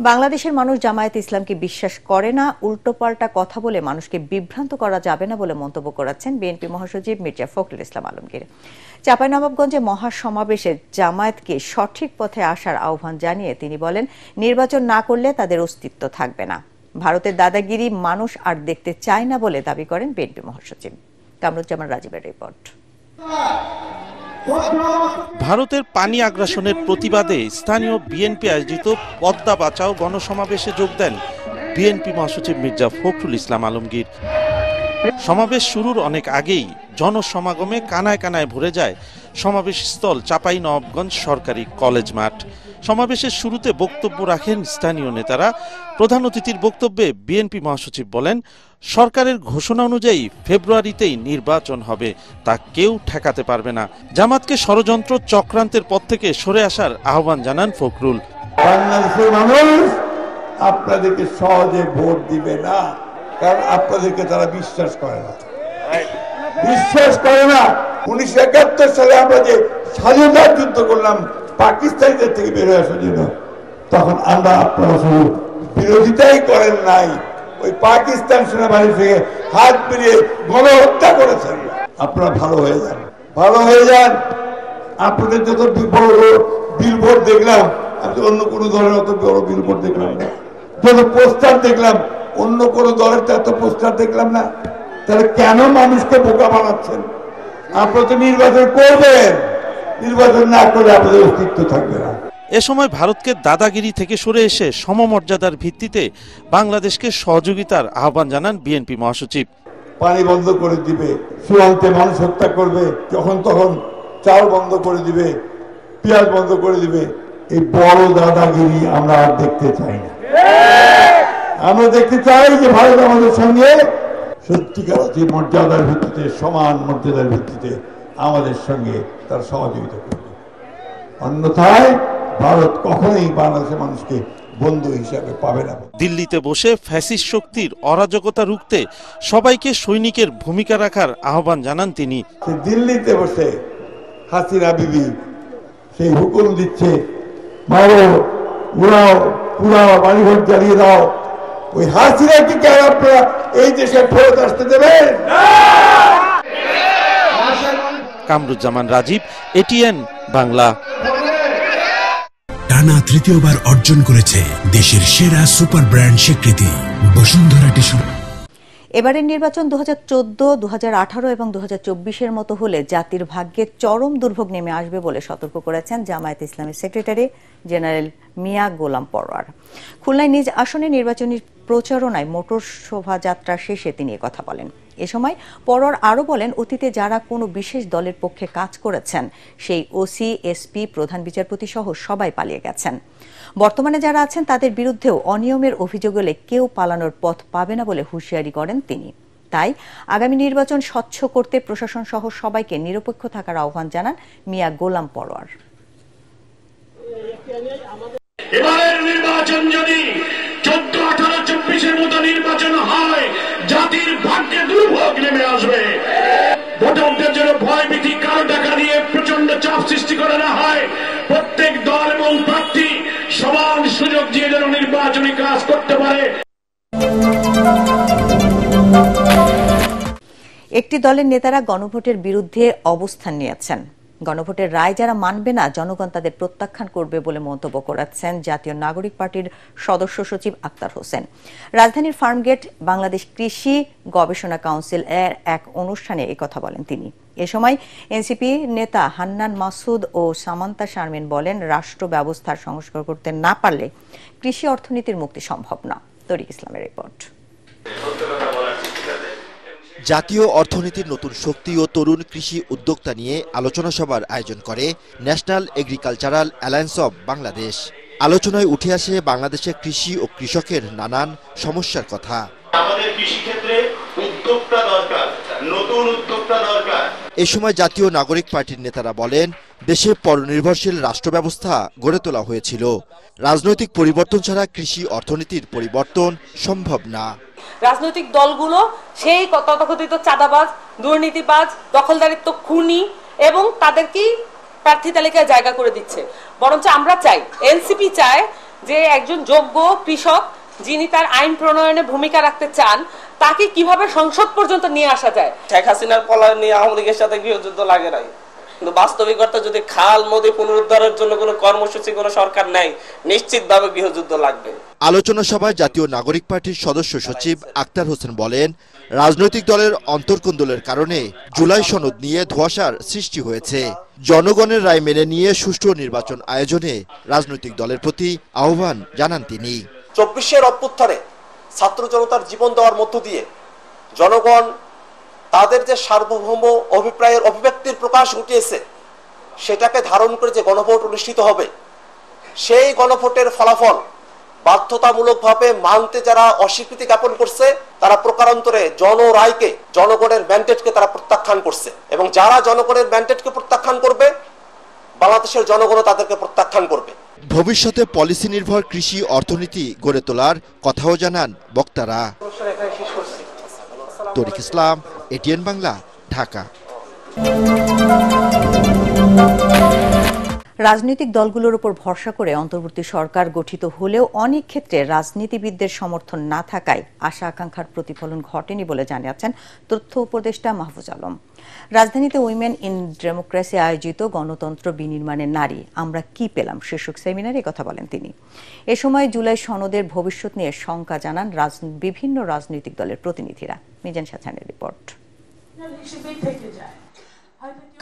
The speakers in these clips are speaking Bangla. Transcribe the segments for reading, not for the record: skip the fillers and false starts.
বাংলাদেশের মানুষ জামায়াতে ইসলামকে বিশ্বাস করে না, উল্টোপাল্টা কথা বলে মানুষকে বিভ্রান্ত করা যাবে না বলে মন্তব্য করেছেন বিএনপি মহাসচিব মির্জা ফখরুল ইসলাম আলমগীর। চাঁপাইনবাবগঞ্জে মহাসমাবেশে জামায়াতকে সঠিক পথে আসার আহ্বান জানিয়ে তিনি বলেন, নির্বাচন না করলে তাদের অস্তিত্ব থাকবে না। ভারতের দাদাগিরি মানুষ আর দেখতে চায় না বলে দাবি করেন বিএনপি মহাসচিব। কামরুজ্জামান রাজীবের রিপোর্ট। ভারতের পানি আগ্রাসনের প্রতিবাদে স্থানীয় বিএনপি আয়োজিত পদ্মা বাঁচাও গণসমাবেশে যোগ দেন বিএনপি মহাসচিব মির্জা ফখরুল ইসলাম আলমগীর। সমাবেশ শুরুর অনেক আগেই জনসমাগমে কানায় কানায় ভরে যায় সমাবেশ স্থল চাঁপাইনবাবগঞ্জ সরকারি কলেজ মাঠ। সমাবেশের শুরুতে বক্তব্য রাখেন স্থানীয় নেতারা। প্রধান অতিথির বক্তব্যে বিএনপি মহাসচিব বলেন, সরকারের ঘোষণা অনুযায়ী ফেব্রুয়ারিতেই নির্বাচন হবে, তা কেউ ঠেকাতে পারবে না। জামাতকে ষড়যন্ত্র চক্রান্তের পথ থেকে সরে আসার আহ্বান জানান ফখরুল। বাংলাদেশের মানুষ আপনাদেরকে সহজে ভোট দিবে না, কারণ আপনাদেরকে তারা বিশ্বাস করে না। 1971 সালে আমরা যে স্বাধীনতার যুদ্ধ করলাম পাকিস্তানিদের থেকে বের হয়ে আসার জন্য, তখন আমরা আপনারা শুধু বিরোধিতাই করেন নাই, ওই পাকিস্তান সেনাবাহিনী থেকে হাত মিলিয়ে গণহত্যা করেছেন। আপনারা ভালো হয়ে যান, ভালো হয়ে যান। আপনাদের যত বড় বিলবোর্ড দেখলাম, আমি অন্য কোনো দলের অত বড় বিলবোর্ড দেখলাম না। যত পোস্টার দেখলাম, অন্য কোনো দলের এত পোস্টার দেখলাম না। তাহলে কেন মানুষকে বোকা বানাচ্ছেন? আপনারা তো নির্বাচন করবেন, নির্বাচন না করলে আপনাদের অস্তিত্ব থাকবে না। এ সময় ভারতকে দাদাগিরি থেকে সরে এসে সমমর্যাদার ভিত্তিতে বাংলাদেশকে সহযোগিতার আহ্বান জানান বিএনপি মহাসচিব। পানি বন্ধ করে দিবে, সীমান্তে মানুষ হত্যা করবে, যখন তখন চাল বন্ধ করে দিবে, পেঁয়াজ বন্ধ করে দিবে। এই বড় দাদাগিরি আমরা আর দেখতে চাই না। আমরা দেখতে চাই যে ভারত আমাদের সঙ্গে সত্যিকার অর্থে মর্যাদার ভিত্তিতে, সমান মর্যাদার ভিত্তিতে আমাদের সঙ্গে তার সহযোগিতা করবে। অন্যথায় ভারত কখনোই বাংলাদেশের মানুষকে বন্ধু হিসাবে পাবে না। দিল্লিতে বসে ফ্যাসিস্ট শক্তির অরাজকতা রুখতে সবাইকে সৈনিকের ভূমিকা রাখার আহ্বান জানান তিনি। দিল্লিতে বসে হাসিনা বিবি সেই হুকুম দিচ্ছে, মারো, উড়াও, পুরাও, বাড়িঘর জ্বালিয়ে দাও। ওই হাসিনাকে কেন আপনারা এই দেশে ফেরত আসতে দেবেন? কামরুজ্জামান রাজীব, এটিএন বাংলা। টানা তৃতীয়বার অর্জন করেছে দেশের সেরা সুপার ব্র্যান্ড স্বীকৃতি বসুন্ধরা টিস্যু। এবারের নির্বাচন 2014, 2018 এবং 2024-এর মতো হলে জাতির ভাগ্যে চরম দুর্ভোগ নেমে আসবে বলে সতর্ক করেছেন জামায়াতে ইসলামের সেক্রেটারি জেনারেল মিয়া গোলাম পরোয়ার। খুলনায় নিজ আসনে নির্বাচনী প্রচারণায় মোটর শোভাযাত্রা শেষে তিনি একথা বলেন। এ সময় পরোয়ার আরও বলেন, অতীতে যারা কোনো বিশেষ দলের পক্ষে কাজ করেছেন, সেই ওসি, এসপি, প্রধান বিচারপতি সহ সবাই পালিয়ে গেছেন। বর্তমানে যারা আছেন তাদের বিরুদ্ধেও অনিয়মের অভিযোগ এলে কেউ পালানোর পথ পাবে না বলে হুঁশিয়ারি করেন তিনি। তাই আগামী নির্বাচন স্বচ্ছ করতে প্রশাসন সহ সবাইকে নিরপেক্ষ থাকার আহ্বান জানান মিয়া গোলাম পরোয়ার। এবারের নির্বাচন যদি 14, 18, 24-এর মতো নির্বাচন হয়, জাতির ভাগ্যে দুর্ভোগ নেমে আসবে। ভোটারদের জন্য ভয় ভীতি, কারো টাকা দিয়ে প্রচন্ড চাপ সৃষ্টি করে না হয়, প্রত্যেক দল এবং প্রার্থী সমান সুযোগ দিয়ে যেন নির্বাচনী কাজ করতে পারে। একটি দলের নেতারা গণভোটের বিরুদ্ধে অবস্থান নিয়েছেন। গণভোটের রায় যারা মানবে না, জনগণ তাদের প্রত্যাখ্যান করবে বলে মন্তব্য করেছেন জাতীয় নাগরিক পার্টির সদস্য সচিব আক্তার হোসেন। রাজধানীর ফার্মগেট বাংলাদেশ কৃষি গবেষণা কাউন্সিল এর এক অনুষ্ঠানে একথা বলেন তিনি। এ সময় এনসিপি নেতা হান্নান মাসুদ ও সামান্তা শারমিন বলেন, রাষ্ট্র ব্যবস্থার সংস্কার করতে না পারলে কৃষি অর্থনীতির মুক্তি সম্ভব না। তরিক ইসলামের রিপোর্ট। জাতীয় অর্থনীতির নতুন শক্তি ও তরুণ কৃষি উদ্যোক্তা নিয়ে আলোচনা সভার আয়োজন করে national agricultural alliance of Bangladesh. আলোচনায় উঠে আসে বাংলাদেশের কৃষি ও কৃষকের নানান সমস্যার কথা। আমাদের কৃষি ক্ষেত্রে উদ্যোক্তা দরকার, নতুন উদ্যোক্তা দরকার। এ সময় জাতীয় নাগরিক পার্টির নেতারা বলেন, দেশে পরনির্ভরশীল রাষ্ট্র ব্যবস্থা গড়ে তোলা হয়েছিল। রাজনৈতিক পরিবর্তন ছাড়া কৃষি অর্থনীতির পরিবর্তন সম্ভব না। রাজনৈতিক দলগুলো সেই তথাকথিত চাঁদাবাজ, দুর্নীতিবাজ, দখলদারিত্ব, খুনি এবং তাদেরকেই প্রার্থী তালিকায় জায়গা করে দিচ্ছে। বরঞ্চ আমরা চাই, এনসিপি চায় যে একজন যোগ্য কৃষক যিনি তার আইন প্রণয়নে ভূমিকা রাখতে চান তাকে কিভাবে সংসদ পর্যন্ত নিয়ে আসা যায়। শেখ হাসিনার পলায়ন নিয়ে আওয়ামী লীগের সাথে গৃহযুদ্ধ লাগে নাই, কিন্তু বাস্তবিকতা যদি খাল নদী পুনরুদ্ধারের জন্য কোনো কর্মসূচি কোনো সরকার নেয়, নিশ্চিতভাবে গৃহযুদ্ধ লাগবে। আলোচনা সভায় জাতীয় নাগরিক পার্টির সদস্য সচিব আক্তার হোসেন বলেন, রাজনৈতিক দলের অন্তর্কোন্দলের কারণে জুলাই সনদ নিয়ে ধোঁয়াশার সৃষ্টি হয়েছে। জনগণের রায় মেনে নিয়ে সুষ্ঠু নির্বাচন আয়োজনে রাজনৈতিক দলের প্রতি আহ্বান জানান তিনি। 24-এর অভ্যুত্থানে ছাত্র জনতার জীবন দেওয়ার মধ্য দিয়ে জনগণ তাদের যে সার্বভৌম অভিপ্রায়ের অভিব্যক্তির প্রকাশ ঘটিয়েছে সেটাকে ধারণ করে যে গণভোট অনুষ্ঠিত হবে, সেই গণভোটের ফলাফল বাধ্যতামূলকভাবে মানতে যারা অস্বীকৃতি জ্ঞাপন করছে তারা প্রকারান্তরে জনরায়কে, জনগণের ম্যান্ডেটকে তারা প্রত্যাখ্যান করছে, এবং যারা জনগণের ম্যান্ডেটকে প্রত্যাখ্যান করবে বাংলাদেশের জনগণও তাদেরকে প্রত্যাখ্যান করবে। ভবিষ্যতে পলিসি নির্ভর কৃষি অর্থনীতি গড়ে তোলার কথাও জানান বক্তারা। তরিক ইসলাম, এটিএন বাংলা, ঢাকা। রাজনৈতিক দলগুলোর উপর ভরসা করে অন্তর্বর্তী সরকার গঠিত হলেও অনেক ক্ষেত্রে রাজনীতিবিদদের সমর্থন না থাকায় আশা আকাঙ্ক্ষার প্রতিফলন ঘটেনি বলে জানিয়েছেন তথ্য উপদেষ্টা মাহফুজ আলম। রাজধানীতে উইমেন ইন ডেমোক্রেসি আয়োজিত গণতন্ত্র বিনির্মাণের নারী আমরা কি পেলাম শীর্ষক সেমিনারে কথা বলেন তিনি। এ সময় জুলাই সনদের ভবিষ্যৎ নিয়ে শঙ্কা জানান বিভিন্ন রাজনৈতিক দলের প্রতিনিধিরা। মিজান সাছানের রিপোর্ট।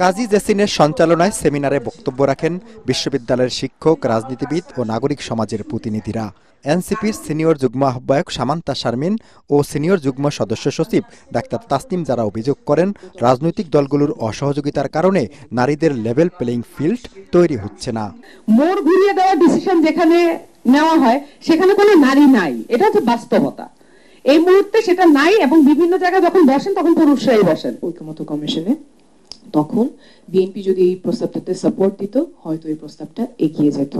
কাজী জেসিনের সঞ্চালনায় সেমিনারে বক্তব্য রাখেন বিশ্ববিদ্যালয়ের শিক্ষক, রাজনীতিবিদ ও নাগরিক সমাজের প্রতিনিধিরা। এনসিপির সিনিয়র যুগ্ম আহ্বায়ক সামান্তা শারমিন ও সিনিয়র যুগ্ম সদস্য সচিব ডাক্তার তাসনিম যারা অভিযোগ করেন, রাজনৈতিক দলগুলোর অসহযোগিতার কারণে নারীদের লেভেল প্লেইং ফিল্ড তৈরি হচ্ছে না। মোড় ঘুরিয়ে দেওয়ার ডিসিশন যেখানে নেওয়া হয় সেখানে কোনো নারী নাই, এটা হচ্ছে বাস্তবতা। এই মুহূর্তে সেটা নাই, এবং বিভিন্ন জায়গায় যখন বসেন তখন পুরুষরাই বসেন। ঐক্যমত কমিশনে তখন বিএনপি যদি এই প্রস্তাবটাতে সাপোর্ট দিত হয়তো এই প্রস্তাবটা এগিয়ে যেত,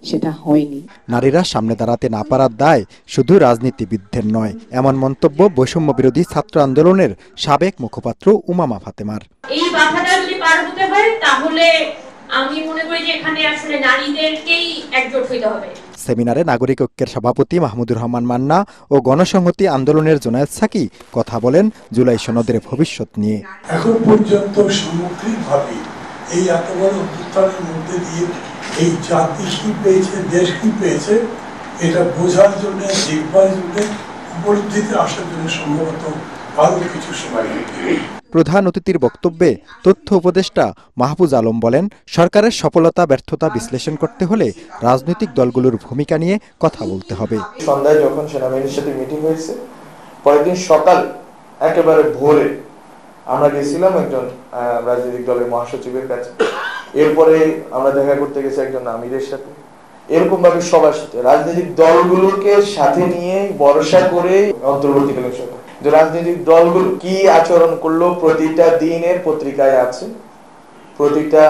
সেটা হয়নি। নারীরা সামনে দাঁড়াতে না পারার দায় শুধু রাজনীতিবিদদের নয়, এমন মন্তব্য বৈষম্য বিরোধী ছাত্র আন্দোলনের সাবেক মুখপাত্র উমামা ফাতেমার। এই বাধাটা যদি পার হতে হয় তাহলে আমি মনে করি যে এখানে আসলে নারীদেরকেই একজোট হইতে হবে। সেমিনারে নাগরিক ঐক্যের সভাপতি মাহমুদুর রহমান মান্না ও গণসংহতি আন্দোলনের জোনায়েদ সাকি কথা বলেন জুলাই সনদের ভবিষ্যৎ নিয়ে। এখন পর্যন্ত সামগ্রিকভাবে এই এত বড় অভ্যুত্থানের মধ্যে দিয়ে এই জাতি কি পেয়েছে, দেশ কি পেয়েছে, এটা বোঝার জন্য, দেখবার জন্য, উপলব্ধিতে আসার জন্য সম্ভবত আরো কিছু সময় লাগবে। প্রধান অতিথির বক্তব্যে তথ্য উপদেষ্টা মাহফুজ আলম বলেন, সরকারের সফলতা ব্যর্থতা বিশ্লেষণ করতে হলে রাজনৈতিক দলগুলোর ভূমিকা নিয়ে কথা বলতে হবে। সন্ধ্যায় যখন সেনাবাহিনীর সাথে মিটিং হয়েছে, পরের দিন সকাল একেবারে ভোরে আমরা গেছিলাম একজন রাজনৈতিক দলের মহাসচিবের কাছে, এরপরে আমরা দেখা করতে গেছি একজন আমিরের সাথে। এরকম ভাবে সবার সাথে রাজনৈতিক দলগুলোকে সাথে নিয়ে ভরসা করে অন্তর্বর্তীকালীন সরকার যে রাজনৈতিক দলগুলো কি আচরণ করলো প্রতিটা দিনের পত্রিকায় আছে। প্রতিটা,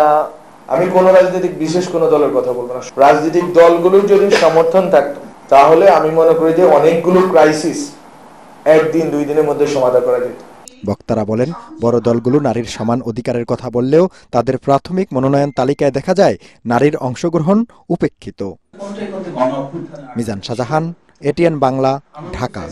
আমি কোন রাজনৈতিক বিশেষ কোন দলের কথা বলবো না, রাজনৈতিক দলগুলোর যদি সমর্থন থাকতো তাহলে আমি মনে করি যে অনেকগুলো ক্রাইসিস একদিন দুই দিনের মধ্যে সমাধান করা যেত। বক্তারা বলেন, বড় দলগুলো নারীর সমান অধিকারের কথা বললেও তাদের প্রাথমিক মনোনয়ন তালিকায় দেখা যায় নারীর অংশগ্রহণ উপেক্ষিত। মিজান শাহজাহান, এটিএন বাংলা, ঢাকা।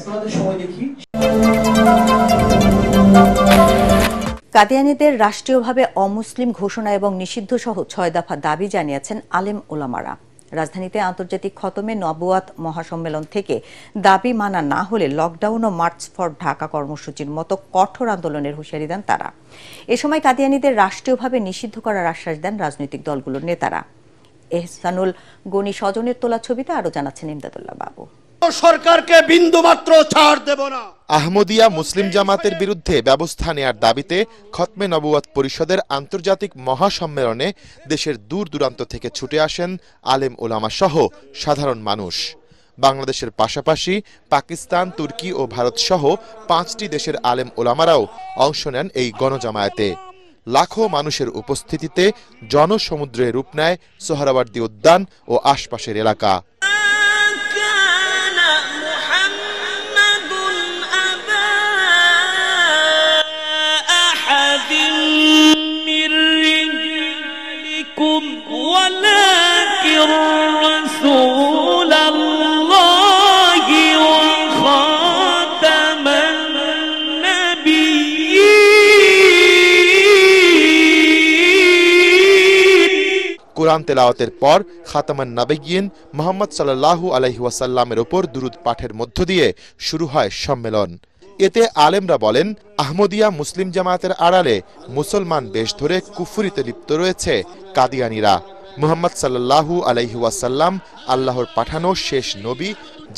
কাদিয়ানীদের রাষ্ট্রীয়ভাবে অমুসলিম ঘোষণা এবং নিষিদ্ধ সহ 6 দফা দাবি জানিয়েছেন আলেম ওলামারা। রাজধানীতে আন্তর্জাতিক খতমে নবুয়াত মহাসম্মেলন থেকে দাবি মানা না হলে লকডাউন ও মার্চ ফর ঢাকা কর্মসূচির মতো কঠোর আন্দোলনের হুঁশিয়ারি দেন তারা। এ সময় কাদিয়ানীদের রাষ্ট্রীয়ভাবে নিষিদ্ধ করার আশ্বাস দেন রাজনৈতিক দলগুলোর নেতারা। এহসানুল গনি স্বজনের তোলা ছবিতে আরো জানাচ্ছেন ইমদাদুল্লাহ বাবু। সরকারকে বিন্দুমাত্র ছাড় দেব না। আহমদিয়া মুসলিম জামাতের বিরুদ্ধে ব্যবস্থা নেয়ার দাবিতে খতমে নবুয়াত পরিষদের আন্তর্জাতিক মহাসম্মেলনে দেশের দূর দূরান্ত থেকে ছুটে আসেন আলেম ওলামা সহ সাধারণ মানুষ। বাংলাদেশের পাশাপাশি পাকিস্তান, তুর্কি ও ভারত সহ 5টি দেশের আলেম ওলামারাও অংশ নেন এই গণজামায়াতে। লাখো মানুষের উপস্থিতিতে জনসমুদ্রে রূপ নেয় সোহরাওয়ার্দী উদ্যান ও আশপাশের এলাকা। ولكن رسول কোরআন তেলাওয়াতের পর খাতামান নাবিয়্যিন মুহাম্মদ সাল্লাল্লাহু আলাইহি ওয়াসাল্লামের উপর দুরূদ পাঠের মধ্য দিয়ে শুরু হয় সম্মেলন। এতে আলেমরা বলেন, আহমদিয়া মুসলিম জামায়াতের আড়ালে মুসলমান বেশ ধরে কুফরিতে লিপ্ত রয়েছে কাদিয়ানীরা। মুহাম্মদ সাল্লাল্লাহু আলাইহি ওয়াসাল্লাম আল্লাহর পাঠানো শেষ নবী,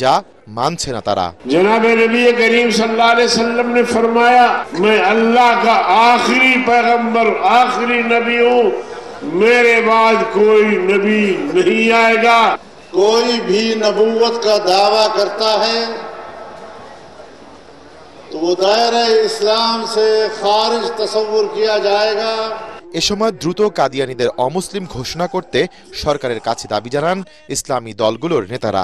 যা মানছে না তারা। जनाब नबी करीम सल्लल्लाहु अलैहि वसल्लम ने फरमाया, मैं अल्लाह का आखिरी पैगंबर, आखिरी नबी हूँ, मेरे बाद कोई नबी नहीं आएगा। कोई भी नबूवत का दावा करता है तो वो दायरा इस्लाम से खारिज तस्वुर किया जाएगा। এ সময় দ্রুত কাদিয়ানীদের অমুসলিম ঘোষণা করতে সরকারের কাছে দাবি জানান ইসলামী দলগুলোর নেতারা।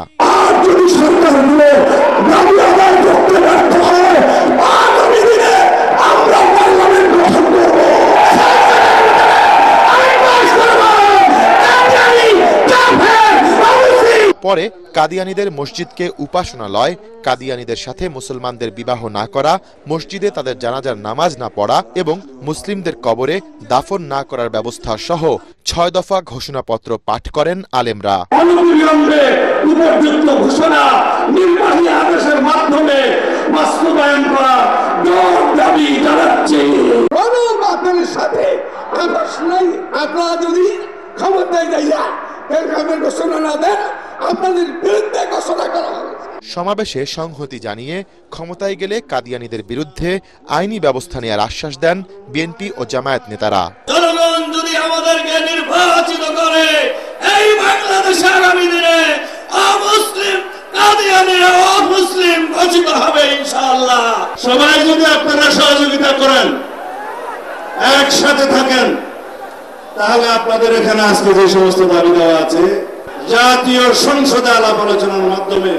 পরে কাদিয়ানীদের মসজিদকে উপাসনালয়, কাদিয়ানীদের সাথে মুসলমানদের বিবাহ না করা, মসজিদে তাদের জানাজার নামাজ না পড়া এবং মুসলিমদের কবরে দাফন না করার ব্যবস্থা সহ ৬ দফা ঘোষণাপত্র পাঠ করেন আলেমরা। অনবিলম্বে উপযুক্ত ঘোষণা নির্বাহী আদেশের মাধ্যমে বাস্তবায়ন করা দাবি জানাচ্ছি। গণমাধ্যমের সাথে আপোষ নাই। আপনারা যদি ক্ষমতায় যাইয়া এরকমের ঘোষণা না দেন, আপনাদের বিরুদ্ধে ঘোষণা করা হবে। সমাবেশে সংহতি জানিয়ে ক্ষমতায় গেলে কাদিয়ানীদের বিরুদ্ধে আইনি ব্যবস্থা নেওয়ার আশ্বাস দেন বিএনপি ও জামায়াত নেতারা। জনগণ যদি আমাদেরকে নির্বাচিত করে, এই বাংলাদেশে আগামী দিনে অমুসলিম কাদিয়ানীরা অমুসলিম ঘোষিত হবে ইনশাআল্লাহ। সবাই যদি আপনারা সহযোগিতা করেন, একসাথে থাকেন, তাহলে আপনাদের এখানে আজকে যে সমস্ত দাবি দেওয়া আছে জাতীয় সংসদে আলাপ আলোচনার মাধ্যমে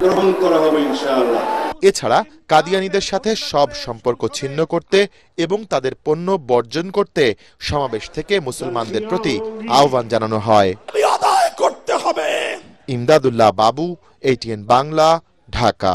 গ্রহণ করা হবে ইনশাআল্লাহ। এছাড়া কাদিয়ানীদের সাথে সব সম্পর্ক ছিন্ন করতে এবং তাদের পণ্য বর্জন করতে সমাবেশ থেকে মুসলমানদের প্রতি আহ্বান জানানো হয়। আদায় করতে হবে। ইমদাদুল্লাহ বাবু, ATN বাংলা, ঢাকা।